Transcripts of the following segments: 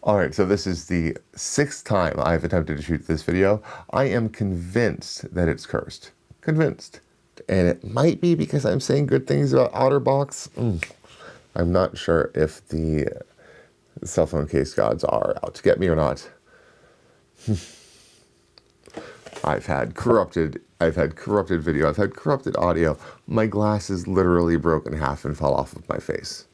Alright, so this is the 6th time I've attempted to shoot this video. I am convinced that it's cursed. Convinced. And it might be because I'm saying good things about Otterbox. I'm not sure if the cell phone case gods are out to get me or not. I've had corrupted video, I've had corrupted audio. My glass is literally broken in half and fell off of my face.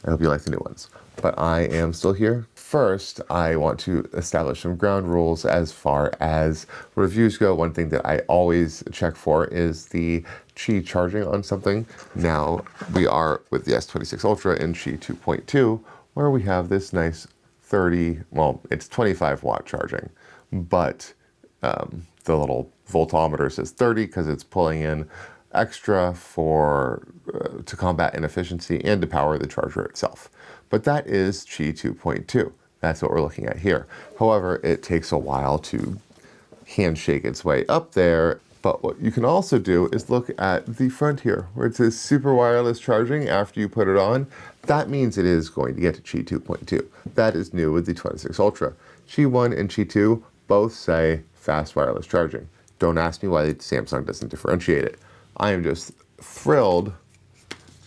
I hope you like the new ones. But I am still here. First, I want to establish some ground rules as far as reviews go. One thing that I always check for is the Qi charging on something. Now, we are with the S26 Ultra in Qi 2.2, where we have this nice 25 watt charging. But the little voltometer says 30 because it's pulling in extra to combat inefficiency and to power the charger itself. But that is Qi 2.2. That's what we're looking at here. However, it takes a while to handshake its way up there. But what you can also do is look at the front here, where it says super wireless charging after you put it on. That means it is going to get to Qi 2.2. That is new with the 26 Ultra. Qi 1 and Qi 2 both say fast wireless charging. Don't ask me why Samsung doesn't differentiate it. I am just thrilled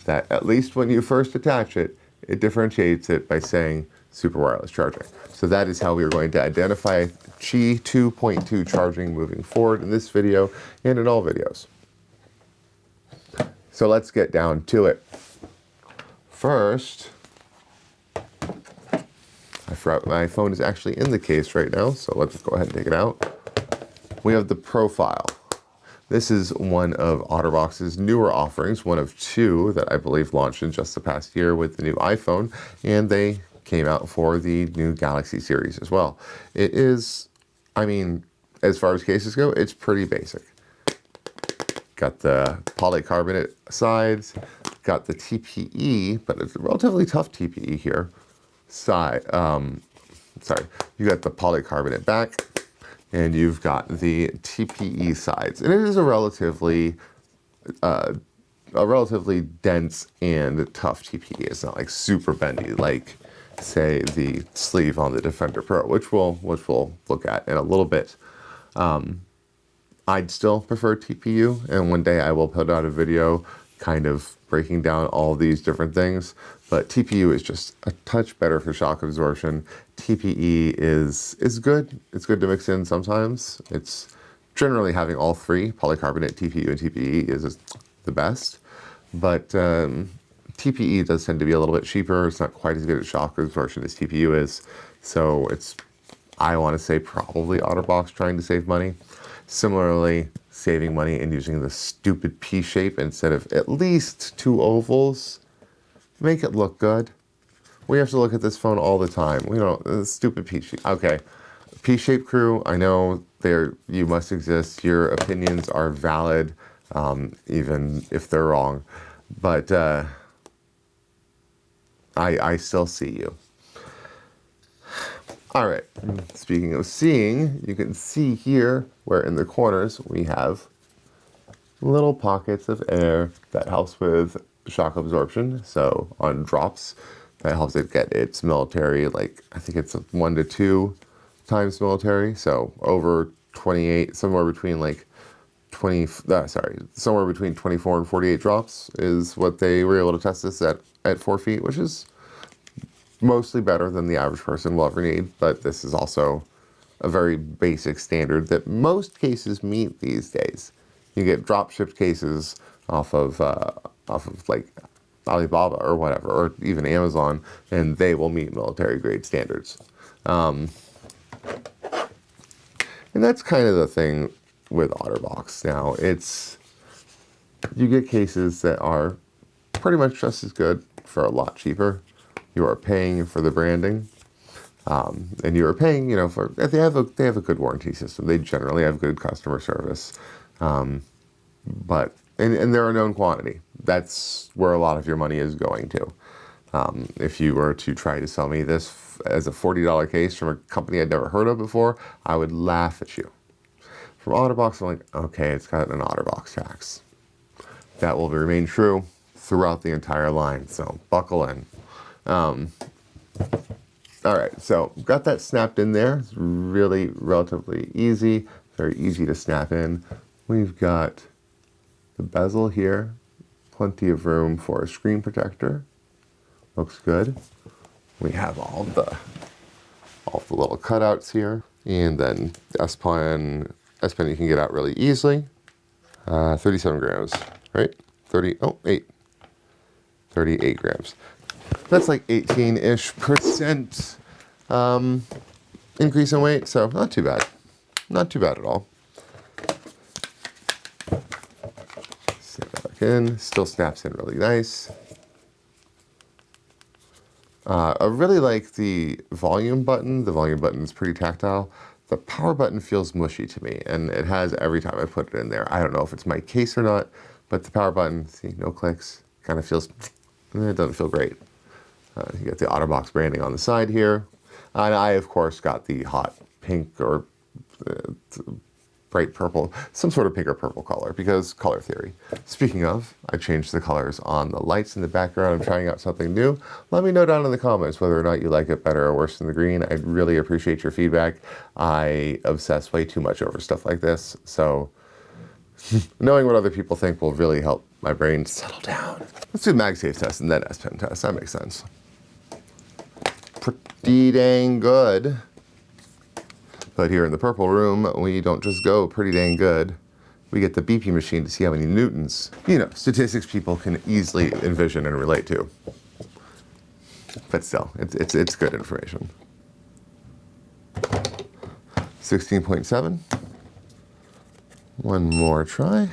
that at least when you first attach it, it differentiates it by saying super wireless charging. So that is how we are going to identify Qi 2.2 charging moving forward in this video and in all videos. So let's get down to it. First, I forgot my phone is actually in the case right now, so let's go ahead and take it out. We have the Profile. This is one of Otterbox's newer offerings, one of 2 that I believe launched in just the past year with the new iPhone, and they came out for the new Galaxy series as well. It is, I mean, as far as cases go, it's pretty basic. Got the polycarbonate sides, got the TPE, but it's a relatively tough TPE here. You got the polycarbonate back, and you've got the TPE sides. And it is a relatively dense and tough TPE. It's not like super bendy like, say, the sleeve on the Defender Pro, which we'll look at in a little bit. I'd still prefer TPU, and one day I will put out a video kind of breaking down all these different things. But TPU is just a touch better for shock absorption. TPE is good. It's good to mix in sometimes. It's generally having all 3, polycarbonate, TPU, and TPE is the best. But TPE does tend to be a little bit cheaper. It's not quite as good at shock absorption as TPU is. So it's, I want to say, probably Otterbox trying to save money. Similarly, saving money and using the stupid P shape instead of at least 2 ovals. Make it look good. We have to look at this phone all the time. We don't, stupid P shape. Okay, P shape crew, I know you must exist. Your opinions are valid, even if they're wrong. But I still see you. All right, speaking of seeing, you can see here where in the corners we have little pockets of air that helps with shock absorption. So on drops, that helps it get its military, like I think it's 1 to 2 times military. So over 28, somewhere between 24 and 48 drops is what they were able to test this at 4 feet, which is mostly better than the average person will ever need. But this is also a very basic standard that most cases meet these days. You get drop shipped cases off of like Alibaba or whatever, or even Amazon, and they will meet military grade standards. And that's kind of the thing with Otterbox now. You get cases that are pretty much just as good for a lot cheaper. You are paying for the branding, and you are paying, for they have a good warranty system. They generally have good customer service, but they're a known quantity. That's where a lot of your money is going to. If you were to try to sell me this as a $40 case from a company I'd never heard of before, I would laugh at you. From Otterbox, I'm like, okay, it's got an Otterbox tax. That will remain true throughout the entire line, so buckle in. All right, so got that snapped in there. It's really relatively easy, very easy to snap in. We've got the bezel here, plenty of room for a screen protector. Looks good. We have all the little cutouts here, and then the S Pen you can get out really easily. 37 grams, right? 38 grams. That's like 18-ish% increase in weight, so not too bad. Not too bad at all. Snap that back in, still snaps in really nice. I really like the volume button. The volume button is pretty tactile. The power button feels mushy to me, and it has every time I put it in there. I don't know if it's my case or not, but the power button, see, no clicks, kind of feels, it doesn't feel great. You get the Otterbox branding on the side here. And I, of course, got the hot pink or bright purple, some sort of pink or purple color, because color theory. Speaking of, I changed the colors on the lights in the background. I'm trying out something new. Let me know down in the comments whether or not you like it better or worse than the green. I'd really appreciate your feedback. I obsess way too much over stuff like this, so knowing what other people think will really help my brain settle down. Let's do the MagSafe test and then S Pen test. That makes sense. Pretty dang good. But here in the purple room, we don't just go pretty dang good. We get the BP machine to see how many newtons. You know, statistics people can easily envision and relate to. But still, it's good information. 16.7. One more try.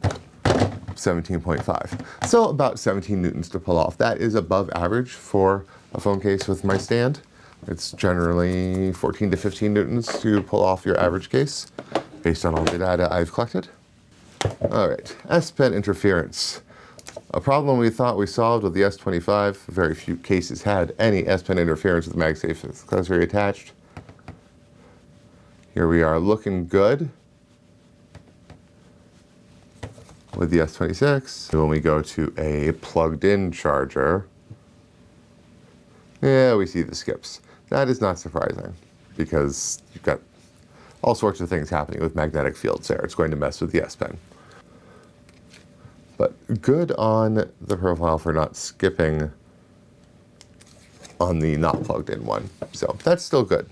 17.5. So about 17 newtons to pull off. That is above average for a phone case with my stand. It's generally 14 to 15 newtons to pull off your average case, based on all the data I've collected. All right, S Pen interference. A problem we thought we solved with the S25. Very few cases had any S Pen interference with MagSafe accessory attached. Here we are looking good with the S26. When we go to a plugged-in charger, yeah, we see the skips. That is not surprising, because you've got all sorts of things happening with magnetic fields there. It's going to mess with the S Pen. But good on the profile for not skipping on the not plugged in one. So that's still good.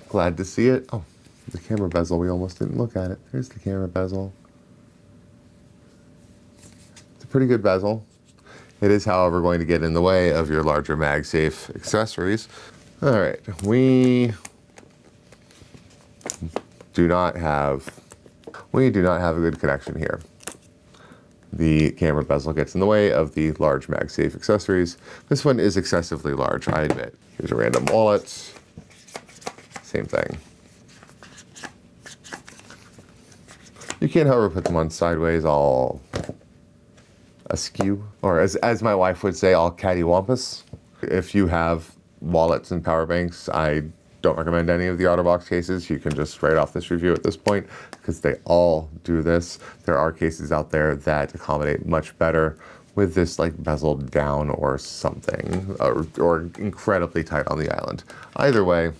Glad to see it. Oh, the camera bezel, we almost didn't look at it. There's the camera bezel. It's a pretty good bezel. It is, however, going to get in the way of your larger MagSafe accessories. All right, we do not have a good connection here. The camera bezel gets in the way of the large MagSafe accessories. This one is excessively large, I admit. Here's a random wallet. Same thing. You can, however, put them on sideways, all askew, or as my wife would say, all cattywampus. If you have wallets and power banks, I don't recommend any of the Otterbox cases. You can just write off this review at this point, because they all do this. There are cases out there that accommodate much better with this, like, bezeled down or something, or incredibly tight on the island. Either way,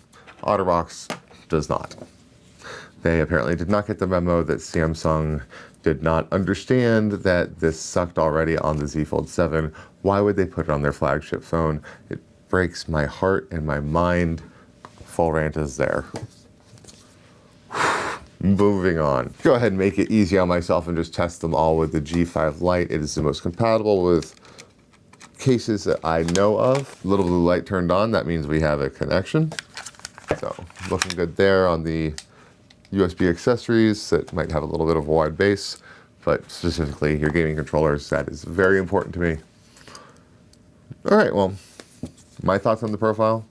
Otterbox does not. They apparently did not get the memo that Samsung did not understand that this sucked already on the Z Fold 7. Why would they put it on their flagship phone? It breaks my heart and my mind. Full rant is there. Moving on. Go ahead and make it easy on myself and just test them all with the G5 Lite. It is the most compatible with cases that I know of. Little blue light turned on, that means we have a connection. So looking good there on the USB accessories that might have a little bit of a wide base, but specifically your gaming controllers, that is very important to me. All right, well, my thoughts on the profile.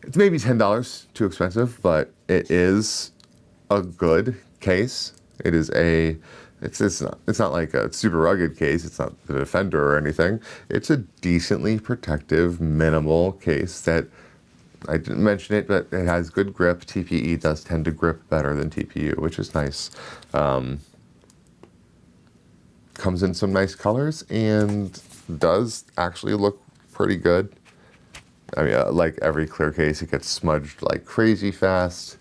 It's maybe $10 too expensive, but it is a good case. It is it's not like a super rugged case. It's not the Defender or anything. It's a decently protective, minimal case that, I didn't mention it, but it has good grip. TPE does tend to grip better than TPU, which is nice. Comes in some nice colors and does actually look pretty good. I mean, like every clear case, it gets smudged like crazy fast.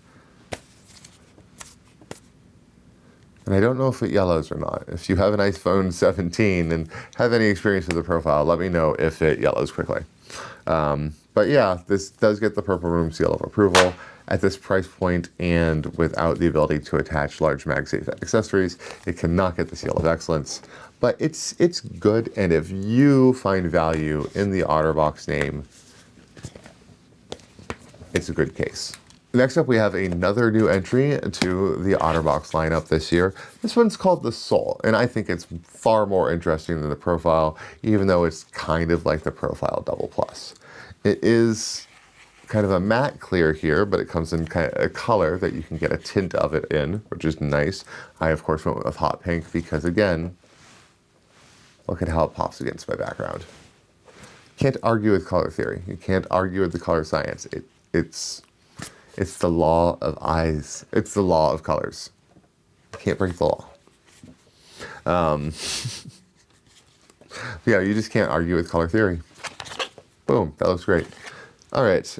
And I don't know if it yellows or not. If you have an iPhone 17 and have any experience with the profile, let me know if it yellows quickly. But yeah, this does get the Purple Room seal of approval. At this price point and without the ability to attach large MagSafe accessories, it cannot get the seal of excellence. But it's good, and if you find value in the Otterbox name, it's a good case. Next up, we have another new entry to the Otterbox lineup this year. This one's called the Sole, and I think it's far more interesting than the Profile, even though it's kind of like the Profile Double Plus. It is kind of a matte clear here, but it comes in kind of a color that you can get a tint of it in, which is nice. I, of course, went with hot pink because, again, look at how it pops against my background. Can't argue with color theory. You can't argue with the color science. It's the law of eyes. It's the law of colors. You can't break the law. Yeah, you just can't argue with color theory. Boom, that looks great. All right,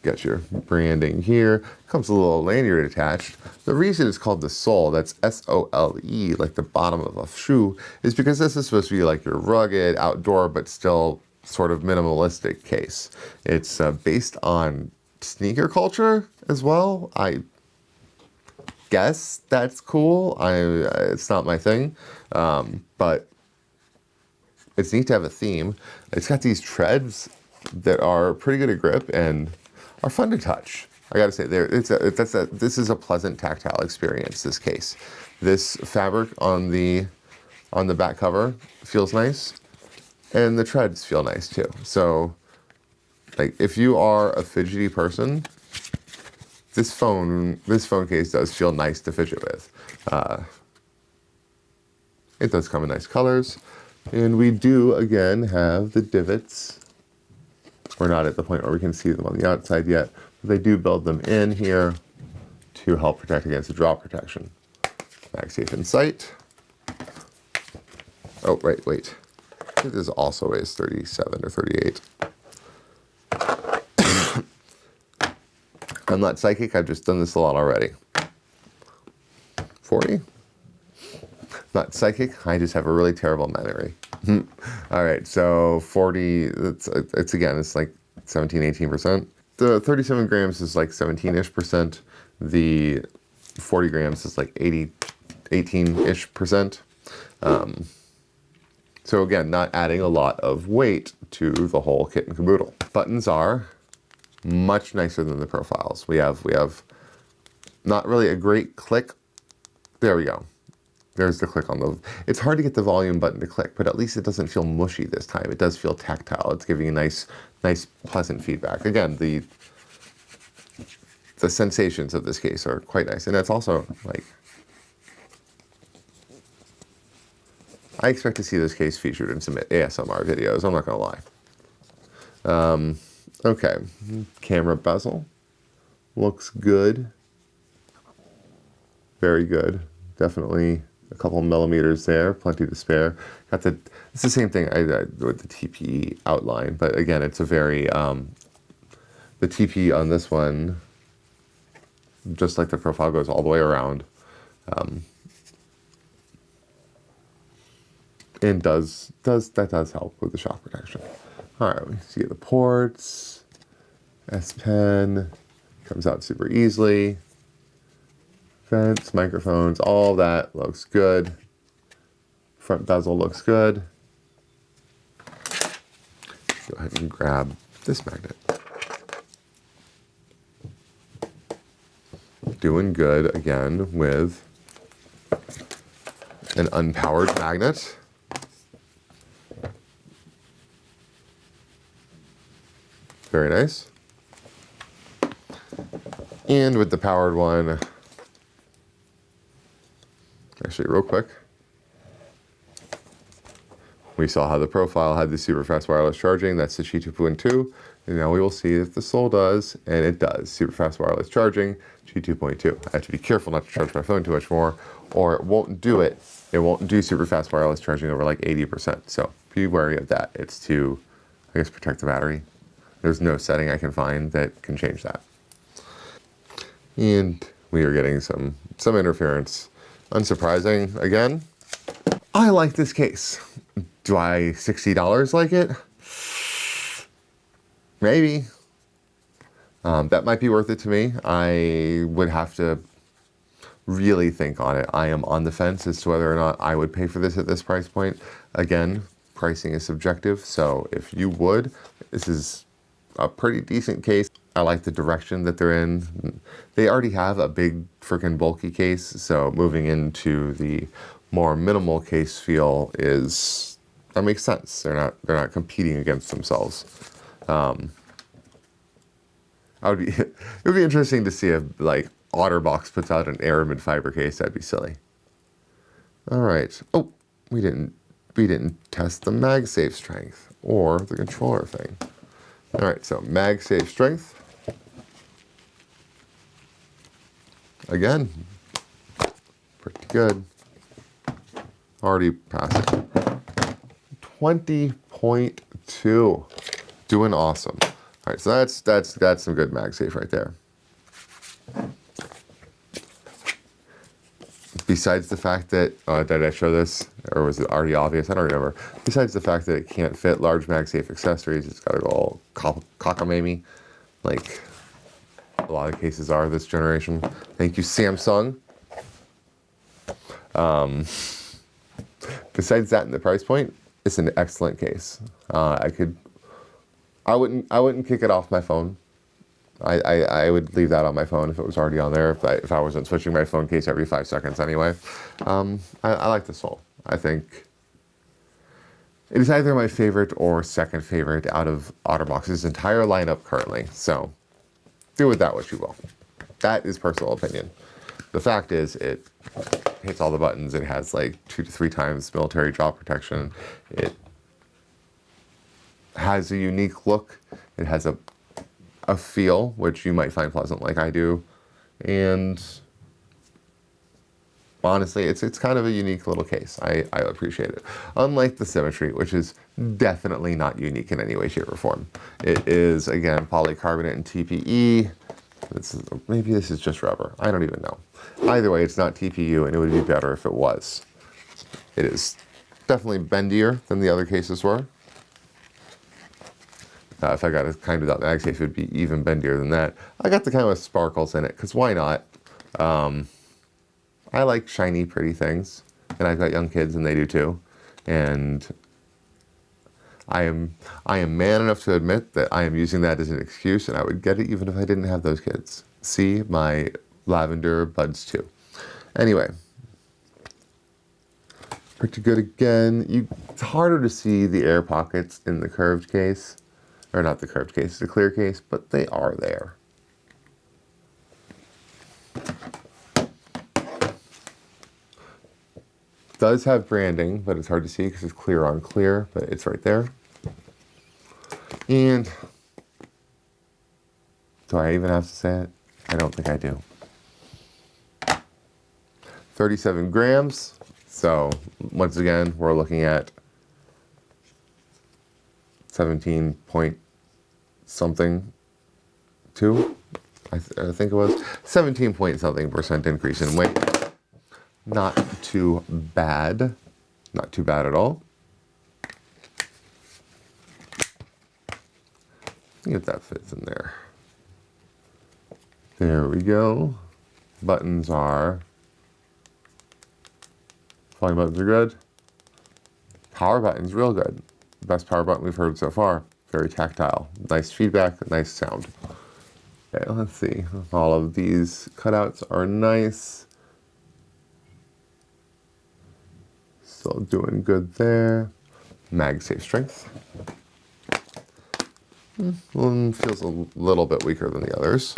got your branding here. Comes a little lanyard attached. The reason it's called the Sole, that's S-O-L-E, like the bottom of a shoe, is because this is supposed to be like your rugged, outdoor, but still sort of minimalistic case. It's based on sneaker culture as well. I guess that's cool. It's not my thing, but it's neat to have a theme. It's got these treads that are pretty good at grip and are fun to touch. I gotta say, this is a pleasant tactile experience, this case. This fabric on the back cover feels nice, and the treads feel nice too. So, like, if you are a fidgety person, this phone case does feel nice to fidget with. It does come in nice colors, and we do again have the divots. We're not at the point where we can see them on the outside yet, but they do build them in here to help protect against the drop protection. MagSafe in sight. Oh, wait. I think this also weighs 37 or 38. I'm not psychic, I've just done this a lot already. 40? Not psychic, I just have a really terrible memory. All right, so 40, it's like 17, 18%. The 37 grams is like 17-ish%. The 40 grams is like 18-ish%. So again, not adding a lot of weight to the whole kit and caboodle. Buttons are much nicer than the profiles. We have not really a great click. There we go. There's the click on the, it's hard to get the volume button to click, but at least it doesn't feel mushy this time. It does feel tactile. It's giving you nice, pleasant feedback. Again, the sensations of this case are quite nice. And that's also like, I expect to see this case featured in some ASMR videos, I'm not gonna lie. Okay, camera bezel, looks good. Very good, definitely. A couple millimeters there, plenty to spare. It's the same thing with the TP outline, but again, it's a very, the TP on this one, just like the profile, goes all the way around. And that does help with the shock protection. All right, we see the ports, S Pen, comes out super easily. Vents, microphones, all that looks good. Front bezel looks good. Go ahead and grab this magnet. Doing good again with an unpowered magnet. Very nice. And with the powered one, actually real quick, we saw how the profile had the super fast wireless charging. That's the Qi 2.2. And now we will see if the Sole does, and it does. Super fast wireless charging, Qi 2.2. I have to be careful not to charge my phone too much more, or it won't do it. It won't do super fast wireless charging over like 80%. So be wary of that. It's too I guess protect the battery. There's no setting I can find that can change that. And we are getting some interference. Unsurprising again. I like this case. Do I $60 like it? Maybe. That might be worth it to me. I would have to really think on it. I am on the fence as to whether or not I would pay for this at this price point. Again, pricing is subjective, so if you would, this is a pretty decent case. I like the direction that they're in. They already have a big freaking bulky case, so moving into the more minimal case feel that makes sense. They're not competing against themselves. It would be interesting to see if like Otterbox puts out an aramid fiber case. That'd be silly. All right. Oh, we didn't test the MagSafe strength or the controller thing. All right. So MagSafe strength. Again, pretty good. Already passed it. 20.2. Doing awesome. All right, so that's some good MagSafe right there. Besides the fact that, did I show this? Or was it already obvious? I don't remember. Besides the fact that it can't fit large MagSafe accessories, it's got to go all cockamamie, like a lot of cases are this generation. Thank you, Samsung. Besides that and the price point, it's an excellent case. I wouldn't kick it off my phone. I would leave that on my phone if it was already on there, if I wasn't switching my phone case every 5 seconds anyway. I like the Sole. I think it is either my favorite or second favorite out of Otterbox's entire lineup currently. So do with that what you will. That is personal opinion. The fact is it hits all the buttons. It has like 2 to 3 times military drop protection. It has a unique look. It has a feel, which you might find pleasant like I do. And honestly, it's kind of a unique little case. I appreciate it. Unlike the Symmetry, which is definitely not unique in any way, shape, or form. It is, again, polycarbonate and TPE. Maybe this is just rubber. I don't even know. Either way, it's not TPU, and it would be better if it was. It is definitely bendier than the other cases were. If I got a kind without MagSafe, it would be even bendier than that. I got the kind with sparkles in it, because why not? I like shiny, pretty things, and I've got young kids, and they do too. And I am man enough to admit that I am using that as an excuse, and I would get it even if I didn't have those kids. See my lavender buds too. Anyway, pretty good again. It's harder to see the air pockets in the curved case, or not the curved case, the clear case, but they are there. Does have branding, but it's hard to see because it's clear on clear, but it's right there. And do I even have to say it? I don't think I do. 37 grams. So once again, we're looking at 17 point something 2. I think it was 17 point something % increase in weight. Not too bad. Not too bad at all. See if that fits in there. There we go. Buttons are, volume buttons are good. Power button's real good. Best power button we've heard so far. Very tactile. Nice feedback, nice sound. Okay, let's see. All of these cutouts are nice. Still doing good there. MagSafe strength. One feels a little bit weaker than the others.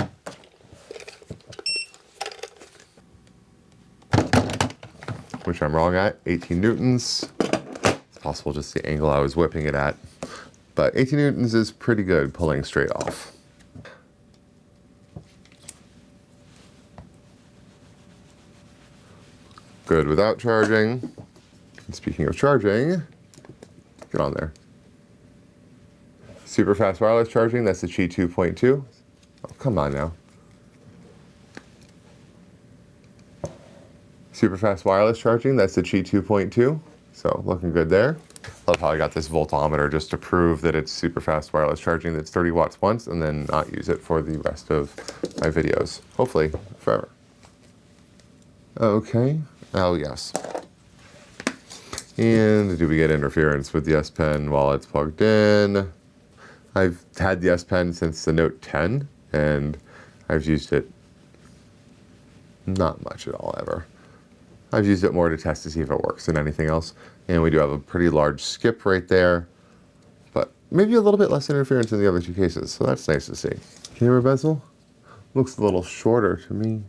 Which I'm wrong at, 18 newtons. It's possible just the angle I was whipping it at. But 18 newtons is pretty good pulling straight off. Good without charging. And speaking of charging, get on there. Super fast wireless charging, that's the Qi 2.2. Oh, come on now. Super fast wireless charging, that's the Qi 2.2. So looking good there. Love how I got this voltometer just to prove that it's super fast wireless charging that's 30 watts once and then not use it for the rest of my videos. Hopefully forever. Okay, oh yes. And do we get interference with the S Pen while it's plugged in? I've had the S Pen since the Note 10 and I've used it not much at all ever. I've used it more to test to see if it works than anything else. And we do have a pretty large skip right there, but maybe a little bit less interference in the other two cases, so that's nice to see. Camera bezel looks a little shorter to me.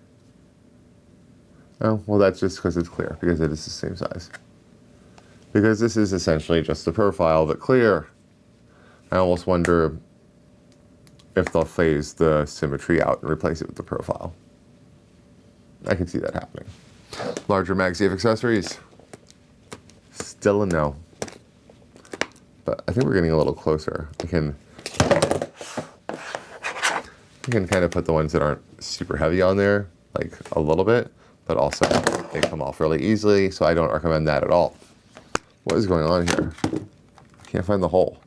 Oh, well that's just because it's clear, because it is the same size. Because this is essentially just the profile, but clear. I almost wonder if they'll phase the symmetry out and replace it with the profile. I can see that happening. Larger MagSafe accessories. Still a no. But I think we're getting a little closer. I can kind of put the ones that aren't super heavy on there, like a little bit, but also they come off really easily, so I don't recommend that at all. What is going on here? Can't find the hole.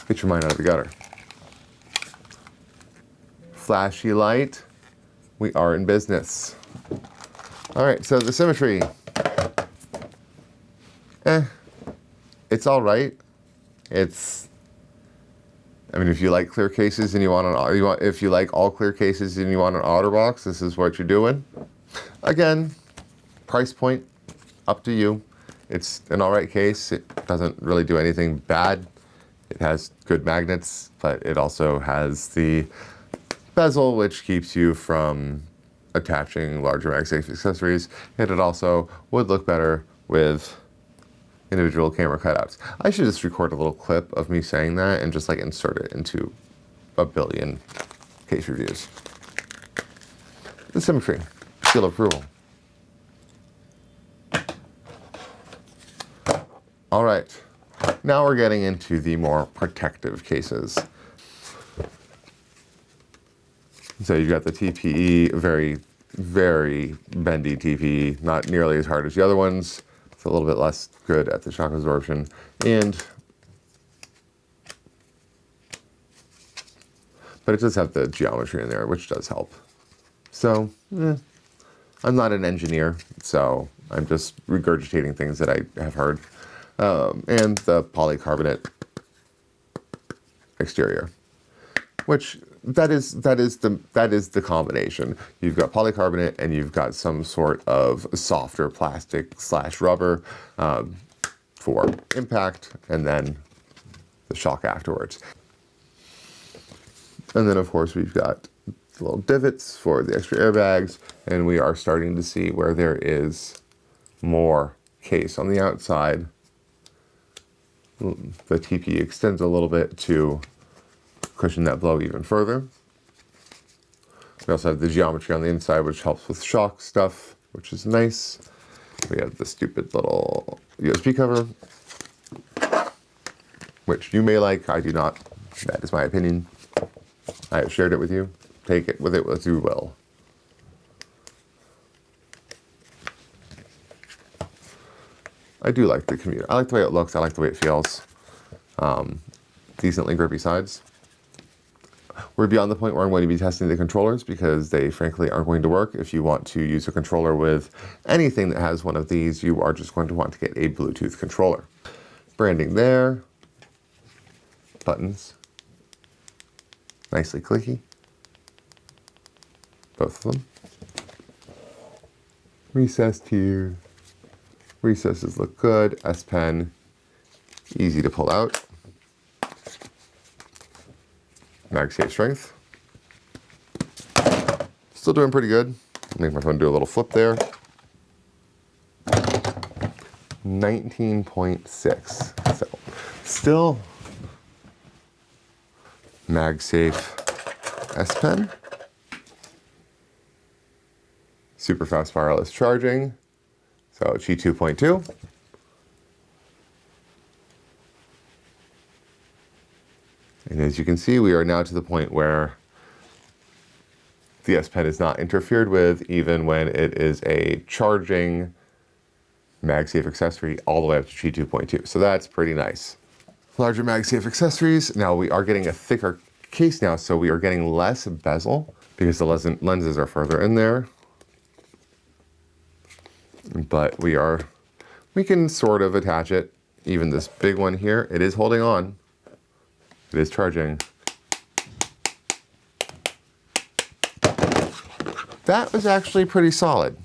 Get your mind out of the gutter. Flashy light. We are in business. All right, so the symmetry. It's all right. I mean, if you like clear cases and if you like all clear cases and you want an Otterbox, this is what you're doing. Again, price point, up to you. It's an all right case. It doesn't really do anything bad. It has good magnets, but it also has the bezel, which keeps you from attaching larger MagSafe accessories, and it also would look better with individual camera cutouts. I should just record a little clip of me saying that and just like insert it into a billion case reviews. The symmetry, seal of approval. All right, now we're getting into the more protective cases. So you've got the TPE, very, very bendy TPE, not nearly as hard as the other ones. It's a little bit less good at the shock absorption. But it does have the geometry in there, which does help. So, I'm not an engineer, so I'm just regurgitating things that I have heard. And the polycarbonate exterior, which that is the combination. You've got polycarbonate and you've got some sort of softer plastic / rubber for impact, and then the shock afterwards. And then of course we've got the little divots for the extra airbags, and we are starting to see where there is more case on the outside. The TP extends a little bit to cushion that blow even further. We also have the geometry on the inside, which helps with shock stuff, which is nice. We have the stupid little USB cover, which you may like, I do not. That is my opinion. I have shared it with you. Take it with as you will. I do like the Commuter. I like the way it looks. I like the way it feels. Decently grippy sides. We're beyond the point where I'm going to be testing the controllers because they frankly aren't going to work. If you want to use a controller with anything that has one of these, you are just going to want to get a Bluetooth controller. Branding there. Buttons. Nicely clicky. Both of them. Recessed here. Recesses look good. S Pen, easy to pull out. MagSafe strength. Still doing pretty good. Make my phone do a little flip there. 19.6. So still MagSafe S Pen. Super fast wireless charging. So Qi 2.2. And as you can see, we are now to the point where the S Pen is not interfered with, even when it is a charging MagSafe accessory all the way up to Qi 2.2. So that's pretty nice. Larger MagSafe accessories. Now we are getting a thicker case now, so we are getting less bezel because the lenses are further in there. But we can sort of attach it. Even this big one here, it is holding on. It is charging. That was actually pretty solid.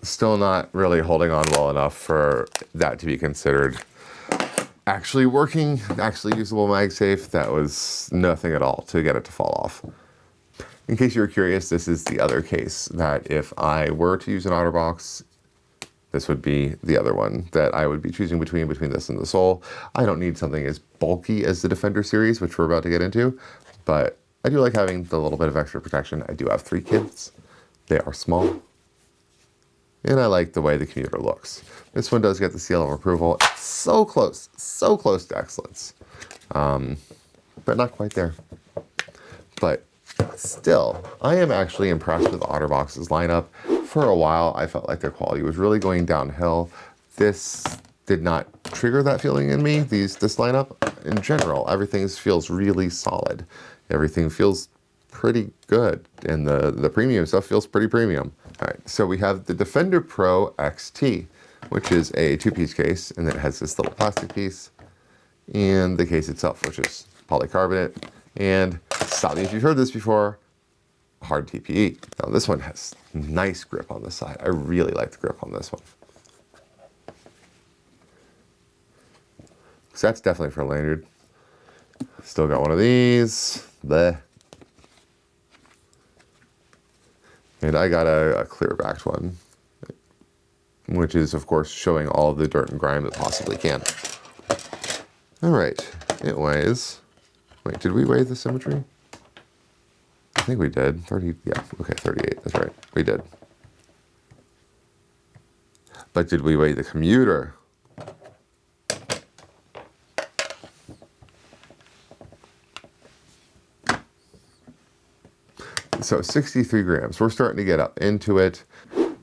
Still not really holding on well enough for that to be considered actually working, actually usable MagSafe. That was nothing at all to get it to fall off. In case you were curious, this is the other case that if I were to use an Otterbox, this would be the other one that I would be choosing between this and the Sole. I don't need something as bulky as the Defender series, which we're about to get into, but I do like having the little bit of extra protection. I do have 3 kids. They are small. And I like the way the Commuter looks. This one does get the seal of approval. It's so close to excellence. But not quite there. But still, I am actually impressed with Otterbox's lineup. For a while, I felt like their quality was really going downhill. This did not trigger that feeling in me, this lineup. In general, everything feels really solid. Everything feels pretty good, and the premium stuff feels pretty premium. All right, so we have the Defender Pro XT, which is a 2-piece case, and then it has this little plastic piece, and the case itself, which is polycarbonate, and stop me if you've heard this before, hard TPE. Now this one has nice grip on the side. I really like the grip on this one. So that's definitely for a lanyard. Still got one of these. Bleh. And I got a clear backed one, which is of course showing all the dirt and grime it possibly can. All right, it weighs, wait, did we weigh the Symmetry? I think we did, 30, yeah, okay, 38, that's right, we did. But did we weigh the Commuter? So 63 grams. We're starting to get up into it.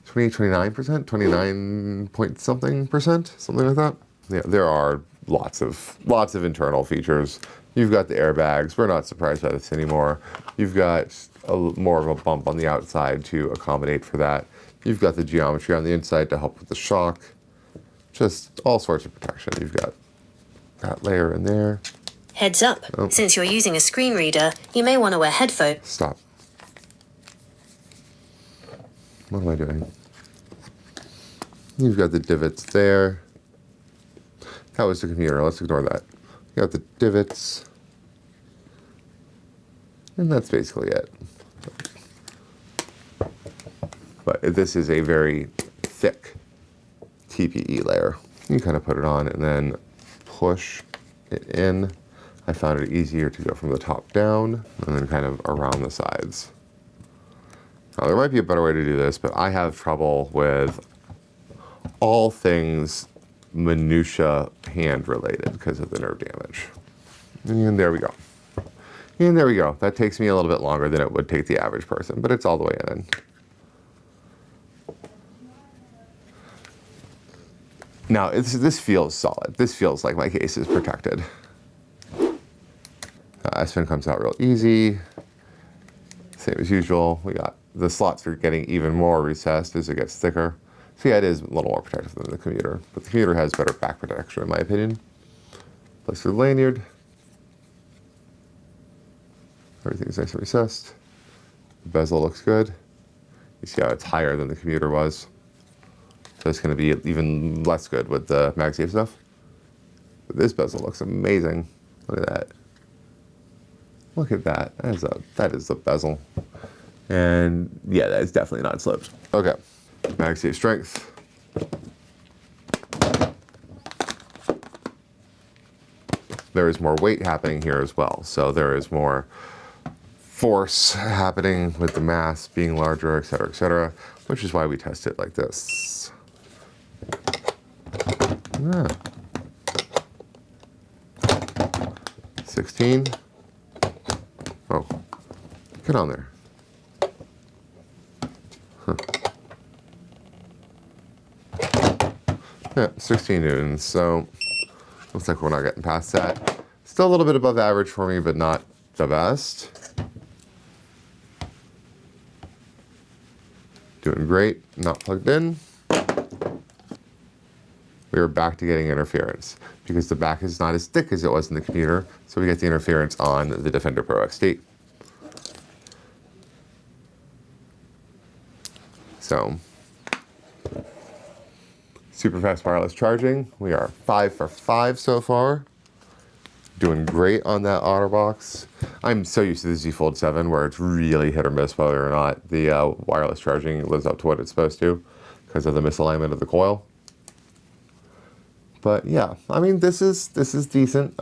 29%, 29 point something percent, something like that. Yeah, there are lots of internal features. You've got the airbags. We're not surprised by this anymore. You've got more of a bump on the outside to accommodate for that. You've got the geometry on the inside to help with the shock. Just all sorts of protection. You've got that layer in there. Heads up, since you're using a screen reader, you may want to wear headphones. Stop. What am I doing? You've got the divots there. That was the Commuter. Let's ignore that. You got the divots. And that's basically it. But this is a very thick TPE layer. You kind of put it on and then push it in. I found it easier to go from the top down and then kind of around the sides. Now, there might be a better way to do this, but I have trouble with all things minutia hand related because of the nerve damage. And there we go. And there we go. That takes me a little bit longer than it would take the average person, but it's all the way in. Now, this feels solid. This feels like my case is protected. S Pen comes out real easy. Same as usual. We got the slots are getting even more recessed as it gets thicker. So yeah, it is a little more protective than the Commuter, but the Commuter has better back protection in my opinion. Place the lanyard. Everything's nice and recessed. The bezel looks good. You see how it's higher than the Commuter was. So it's going to be even less good with the MagSafe stuff. But this bezel looks amazing. Look at that. Look at that. That is the bezel. And yeah, that is definitely not sloped. Okay, MagSafe strength. There is more weight happening here as well. So there is more force happening with the mass being larger, et cetera, which is why we test it like this. Yeah. 16. Oh, get on there. Huh. Yeah, 16 newtons, so looks like we're not getting past that. Still a little bit above average for me, but not the best. Doing great, not plugged in. We are back to getting interference because the back is not as thick as it was in the commuter, so we get the interference on the Defender Pro XT. So, super fast wireless charging. We are 5 for 5 so far. Doing great on that Otterbox. I'm so used to the Z Fold 7 where it's really hit or miss whether or not the wireless charging lives up to what it's supposed to because of the misalignment of the coil. But yeah, I mean, this is decent.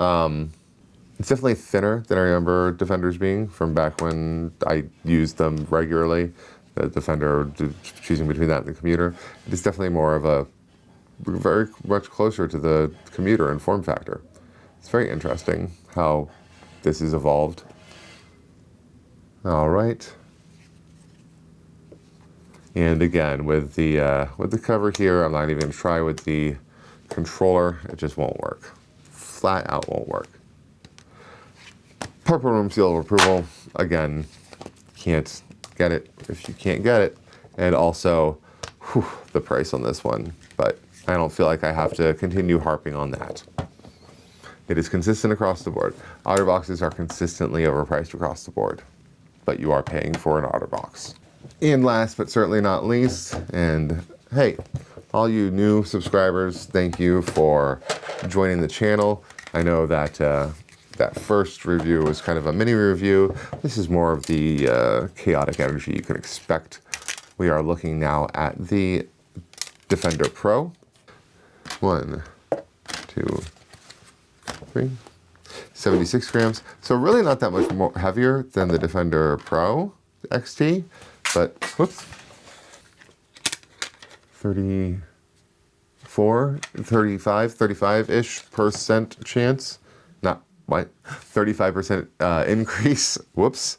It's definitely thinner than I remember Defenders being from back when I used them regularly. The Defender, choosing between that and the Commuter. It is definitely more of a, very much closer to the Commuter in form factor. It's very interesting how this has evolved. All right. And again, with the cover here, I'm not even going to try with the controller. It just won't work. Flat out won't work. Purple Room seal of approval. Again, can't get it if you can't get it. And also, the price on this one. But I don't feel like I have to continue harping on that. It is consistent across the board. Otterboxes are consistently overpriced across the board, but you are paying for an Otterbox. And last but certainly not least, and hey, all you new subscribers, thank you for joining the channel. I know that that first review was kind of a mini review. This is more of the chaotic energy you can expect. We are looking now at the Defender Pro. 1, 2, 3, 76 grams. So really not that much more heavier than the Defender Pro XT, but whoops, 35-ish percent chance, not what, 35% increase, whoops,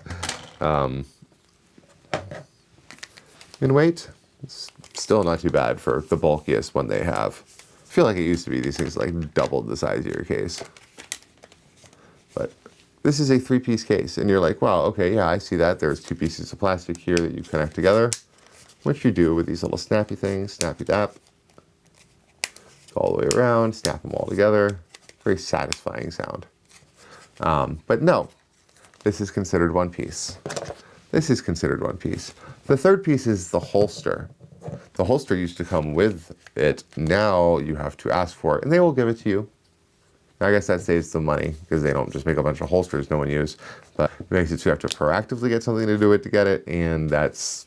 in weight. It's still not too bad for the bulkiest one they have. I feel like it used to be these things like doubled the size of your case. But this is a 3-piece case, and you're like, wow, okay, yeah, I see that. There's 2 pieces of plastic here that you connect together, which you do with these little snappy things, snappy dap. Go all the way around, snap them all together. Very satisfying sound. But no, this is considered 1 piece. This is considered 1 piece. The 3rd piece is the holster. The holster used to come with it. Now you have to ask for it, and they will give it to you. I guess that saves some money because they don't just make a bunch of holsters no one uses, but it makes it so you have to proactively get something to do it to get it, and that's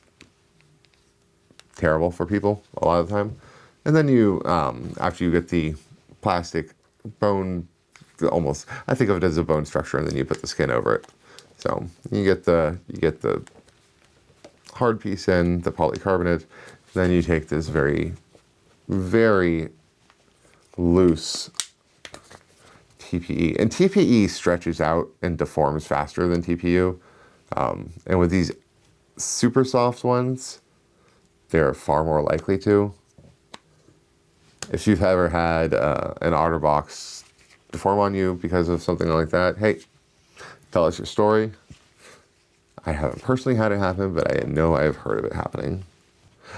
terrible for people a lot of the time. And then you, after you get the plastic bone, almost, I think of it as a bone structure, and then you put the skin over it. So you get the hard piece in, the polycarbonate, then you take this very, very loose TPE. And TPE stretches out and deforms faster than TPU. And with these super soft ones, they're far more likely to. If you've ever had an Otterbox deform on you because of something like that, hey, tell us your story. I haven't personally had it happen, but I know I've heard of it happening.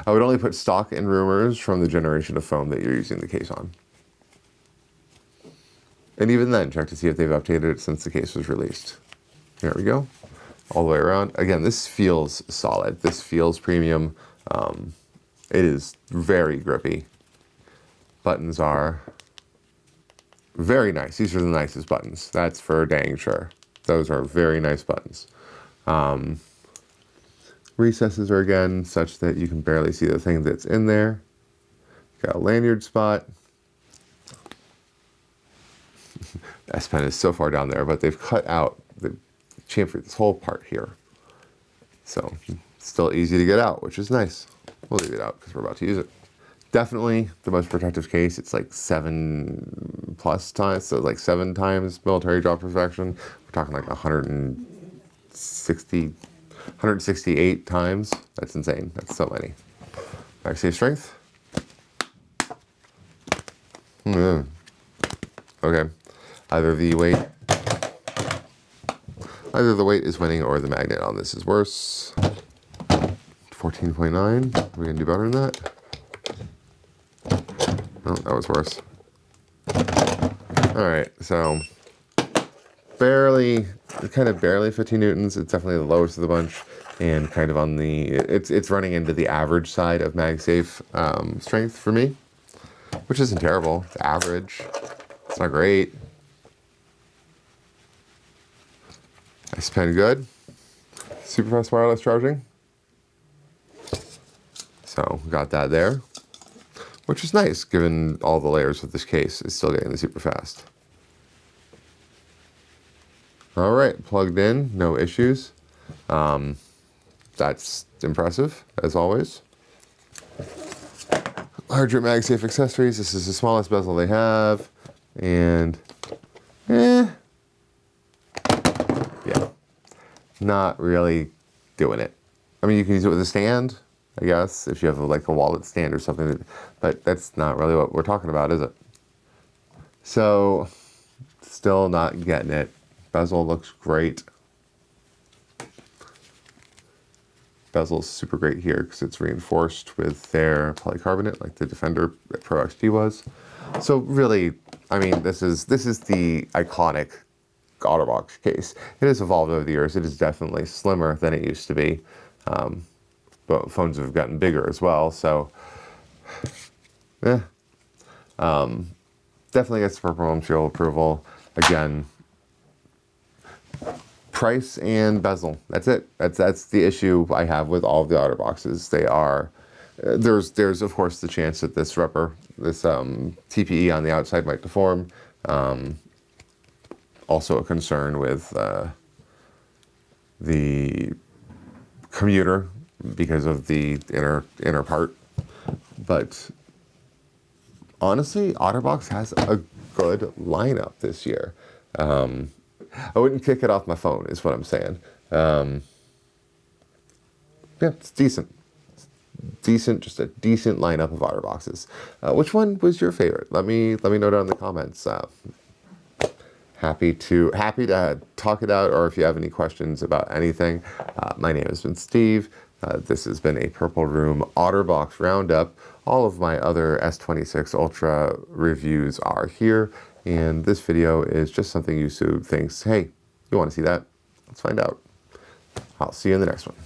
I would only put stock in rumors from the generation of foam that you're using the case on. And even then, check to see if they've updated it since the case was released. There we go. All the way around. Again, this feels solid. This feels premium. It is very grippy. Buttons are very nice. These are the nicest buttons. That's for dang sure. Those are very nice buttons. Recesses are again such that you can barely see the thing that's in there. Got a lanyard spot. S Pen is so far down there, but they've cut out, they've chamfered this whole part here. So it's still easy to get out, which is nice. We'll leave it out because we're about to use it. Definitely the most protective case. It's like 7 plus times, so like 7 times military drop protection. We're talking like 168 times. That's insane. That's so many. MagSafe strength. Okay. Either the weight is winning or the magnet on this is worse. 14.9. We can do better than that. Oh, that was worse. All right, so kind of barely 15 newtons. It's definitely the lowest of the bunch, and kind of on the, it's running into the average side of MagSafe strength for me, which isn't terrible. It's average. It's not great. Nice pen, good. Super fast wireless charging. So got that there, which is nice given all the layers of this case. It's still getting the super fast. All right, plugged in, no issues. That's impressive, as always. Larger MagSafe accessories. This is the smallest bezel they have. And, yeah, not really doing it. I mean, you can use it with a stand, I guess, if you have like a wallet stand or something, but that's not really what we're talking about, is it? So, still not getting it. Bezel looks great. Bezel's super great here because it's reinforced with their polycarbonate, like the Defender Pro XT was. So really, I mean, this is the iconic Otterbox case. It has evolved over the years. It is definitely slimmer than it used to be. But phones have gotten bigger as well, so yeah. Definitely gets purple seal approval. Again, price and bezel. That's it. That's the issue I have with all of the Otterboxes. They are, there's of course the chance that this TPE on the outside might deform. Also a concern with the Commuter because of the inner part. But honestly, Otterbox has a good lineup this year. I wouldn't kick it off my phone, is what I'm saying. Yeah, it's decent. Just a decent lineup of Otterboxes. Which one was your favorite? Let me know down in the comments. Happy to talk it out, or if you have any questions about anything. My name has been Steve. This has been a Purple Room Otterbox Roundup. All of my other S26 Ultra reviews are here, and this video is just something YouTube thinks, hey, you want to see that? Let's find out. I'll see you in the next one.